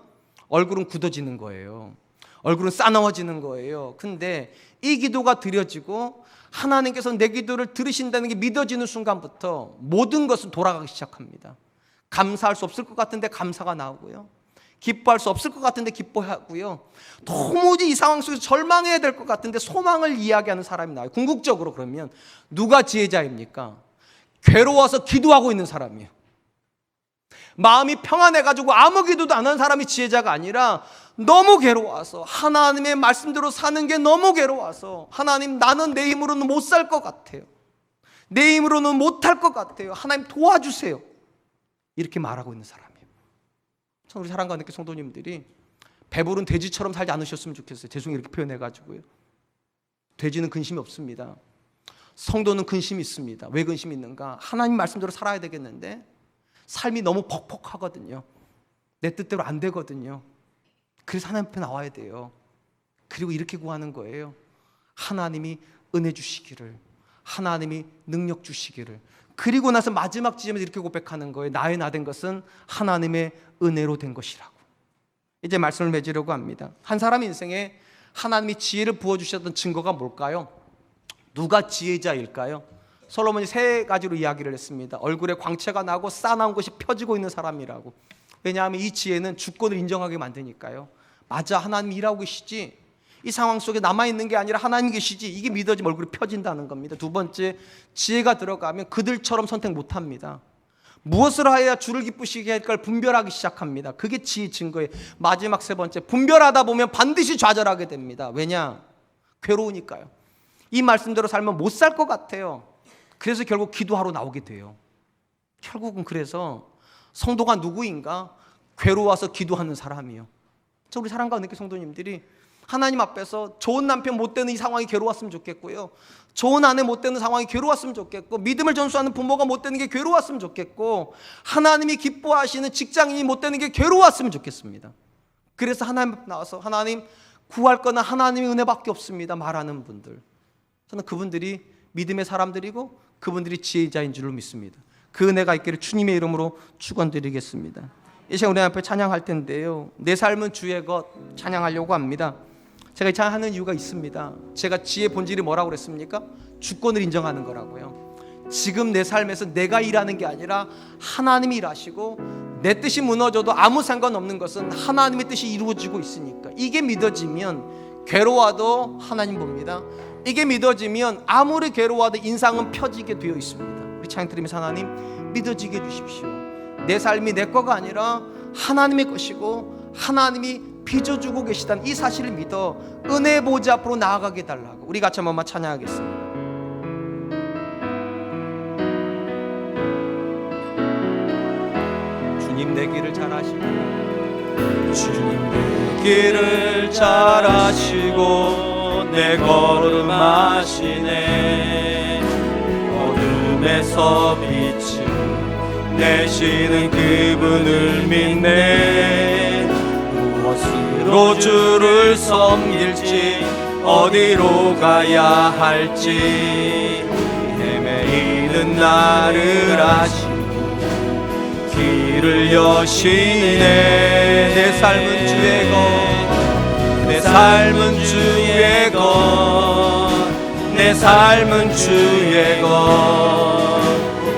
얼굴은 굳어지는 거예요. 얼굴은 싸나워지는 거예요. 근데 이 기도가 드려지고 하나님께서 내 기도를 들으신다는 게 믿어지는 순간부터 모든 것은 돌아가기 시작합니다. 감사할 수 없을 것 같은데 감사가 나오고요. 기뻐할 수 없을 것 같은데 기뻐하고요. 도무지 이 상황 속에서 절망해야 될 것 같은데 소망을 이야기하는 사람이 나와요. 궁극적으로 그러면 누가 지혜자입니까? 괴로워서 기도하고 있는 사람이에요. 마음이 평안해가지고 아무 기도도 안 하는 사람이 지혜자가 아니라, 너무 괴로워서 하나님의 말씀대로 사는 게 너무 괴로워서, 하나님, 나는 내 힘으로는 못 살 것 같아요. 내 힘으로는 못할 것 같아요. 하나님 도와주세요. 이렇게 말하고 있는 사람이에요. 참, 우리 사랑과 함께 성도님들이 배부른 돼지처럼 살지 않으셨으면 좋겠어요. 죄송해요, 이렇게 표현해가지고요. 돼지는 근심이 없습니다. 성도는 근심이 있습니다. 왜 근심이 있는가? 하나님 말씀대로 살아야 되겠는데 삶이 너무 퍽퍽하거든요. 내 뜻대로 안 되거든요. 그래서 하나님 앞에 나와야 돼요. 그리고 이렇게 구하는 거예요. 하나님이 은혜 주시기를, 하나님이 능력 주시기를. 그리고 나서 마지막 지점에서 이렇게 고백하는 거예요. 나의 나 된 것은 하나님의 은혜로 된 것이라고. 이제 말씀을 맺으려고 합니다. 한 사람 인생에 하나님이 지혜를 부어주셨던 증거가 뭘까요? 누가 지혜자일까요? 솔로몬이 세 가지로 이야기를 했습니다. 얼굴에 광채가 나고 싸나운 것이 펴지고 있는 사람이라고. 왜냐하면 이 지혜는 주권을 인정하게 만드니까요. 맞아, 하나님이 일하고 계시지, 이 상황 속에 남아있는 게 아니라 하나님 계시지, 이게 믿어지면 얼굴이 펴진다는 겁니다. 두 번째, 지혜가 들어가면 그들처럼 선택 못합니다. 무엇을 하여야 주를 기쁘시게 할까를 분별하기 시작합니다. 그게 지혜 증거예요. 마지막 세 번째, 분별하다 보면 반드시 좌절하게 됩니다. 왜냐? 괴로우니까요. 이 말씀대로 살면 못 살 것 같아요. 그래서 결국 기도하러 나오게 돼요. 결국은 그래서 성도가 누구인가? 괴로워서 기도하는 사람이요. 저 우리 사랑과 은혜 성도님들이 하나님 앞에서 좋은 남편 못 되는 이 상황이 괴로웠으면 좋겠고요. 좋은 아내 못 되는 상황이 괴로웠으면 좋겠고, 믿음을 전수하는 부모가 못 되는 게 괴로웠으면 좋겠고, 하나님이 기뻐하시는 직장인이 못 되는 게 괴로웠으면 좋겠습니다. 그래서 하나님 앞에 나와서 하나님, 구할 거는 하나님의 은혜밖에 없습니다 말하는 분들, 저는 그분들이 믿음의 사람들이고 그분들이 지혜자인 줄로 믿습니다. 그 은혜가 있기를 주님의 이름으로 축원드리겠습니다. 이 시간 우리 앞에 찬양할 텐데요, 내 삶은 주의 것 찬양하려고 합니다. 제가 이 찬양하는 이유가 있습니다. 제가 지혜의 본질이 뭐라고 그랬습니까? 주권을 인정하는 거라고요. 지금 내 삶에서 내가 일하는 게 아니라 하나님이 일하시고, 내 뜻이 무너져도 아무 상관없는 것은 하나님의 뜻이 이루어지고 있으니까, 이게 믿어지면 괴로워도 하나님 봅니다. 이게 믿어지면 아무리 괴로워도 인상은 펴지게 되어 있습니다. 우리 찬양 드리면서 하나님 믿어지게 해주십시오. 내 삶이 내 거가 아니라 하나님의 것이고 하나님이 빚어주고 계시다는 이 사실을 믿어 은혜 보좌 앞으로 나아가게 달라고 우리 같이 한 번만 찬양하겠습니다. 주님 내 길을 잘 아시고, 주님 내 길을 잘 아시고 내 걸음 아시네. 어둠에서 빛을 내시는 그분을 믿네. 무엇으로 주를 섬길지 어디로 가야 할지 헤매이는 나를 아시고 길을 여시네. 내 삶은 주의 것, 내 삶은 주의 것, 내 삶은 주의 것.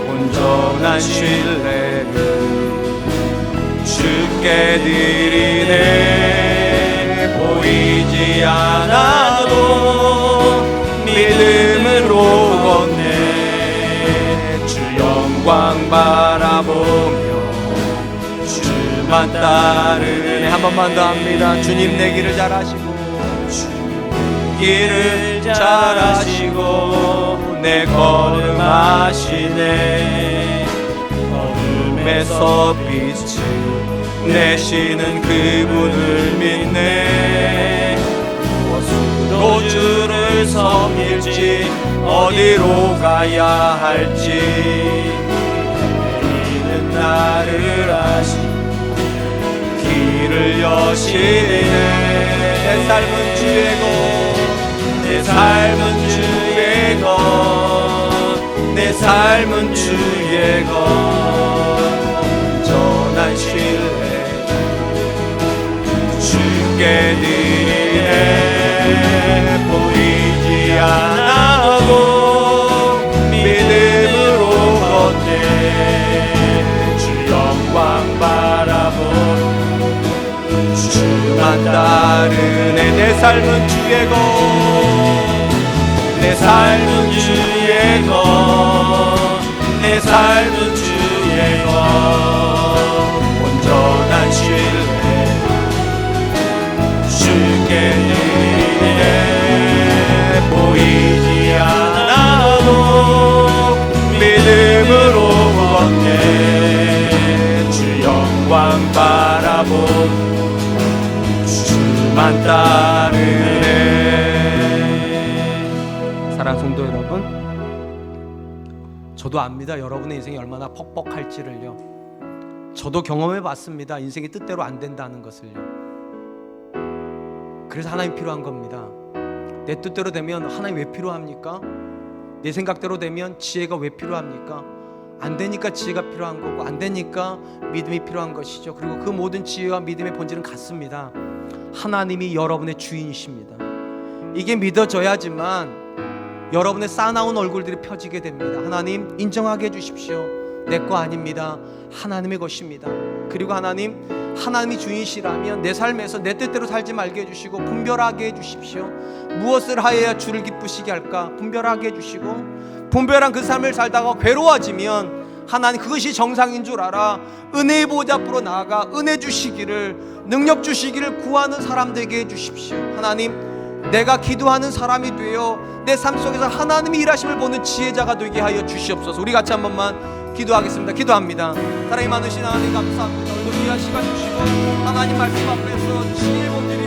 온전한 신뢰를 주께 드리네. 보이지 않아도 믿음으로 걷네. 주 영광 바라보며 주만 따르네. 한 번만 더 합니다. 주님 내 길을 잘 아시고 길을 잘 아시고 내 걸음 아시네. 어둠에서 빛을 내시는 그분을 믿네. 무엇으로 주를 섬길지 어디로 가야 할지 이는 나를 아시고 길을 여시네. 내 삶은 주의 것, 내 삶은 주의 것, 내 삶은 주의 것. 온전한 신뢰 주께 드리네. 보이지 않아도 믿음으로 걷네. 주 영광 바라보네. 주만 따르네. 내 삶은 주의 것, 내 삶은 주의 것, 내 삶은 주의 것. 온전한 신뢰 주께 드리네. 보이지 않아도 믿음으로 걷네. 주 영광 바라보네. 주만 따르네. 사랑 성도 여러분, 저도 압니다. 여러분의 인생이 얼마나 퍽퍽할지를요. 저도 경험해 봤습니다. 인생이 뜻대로 안 된다는 것을요. 그래서 하나님 필요한 겁니다. 내 뜻대로 되면 하나님 왜 필요합니까? 내 생각대로 되면 지혜가 왜 필요합니까? 안 되니까 지혜가 필요한 거고, 안 되니까 믿음이 필요한 것이죠. 그리고 그 모든 지혜와 믿음의 본질은 같습니다. 하나님이 여러분의 주인이십니다. 이게 믿어져야지만 여러분의 쌓아나온 얼굴들이 펴지게 됩니다. 하나님 인정하게 해주십시오. 내 거 아닙니다. 하나님의 것입니다. 그리고 하나님이 주인이시라면 내 삶에서 내 뜻대로 살지 말게 해주시고 분별하게 해주십시오. 무엇을 하여야 주를 기쁘시게 할까 분별하게 해주시고, 분별한 그 삶을 살다가 괴로워지면 하나님 그것이 정상인 줄 알아 은혜의 보좌 앞으로 나아가 은혜 주시기를, 능력 주시기를 구하는 사람 되게 해주십시오. 하나님, 내가 기도하는 사람이 되어 내 삶 속에서 하나님이 일하심을 보는 지혜자가 되게 하여 주시옵소서. 우리 같이 한 번만 기도하겠습니다. 기도합니다. 사랑이 많으신 하나님 감사합니다. 오늘도 귀한 시간 주시고 하나님 말씀 앞에서 지혜의 본질이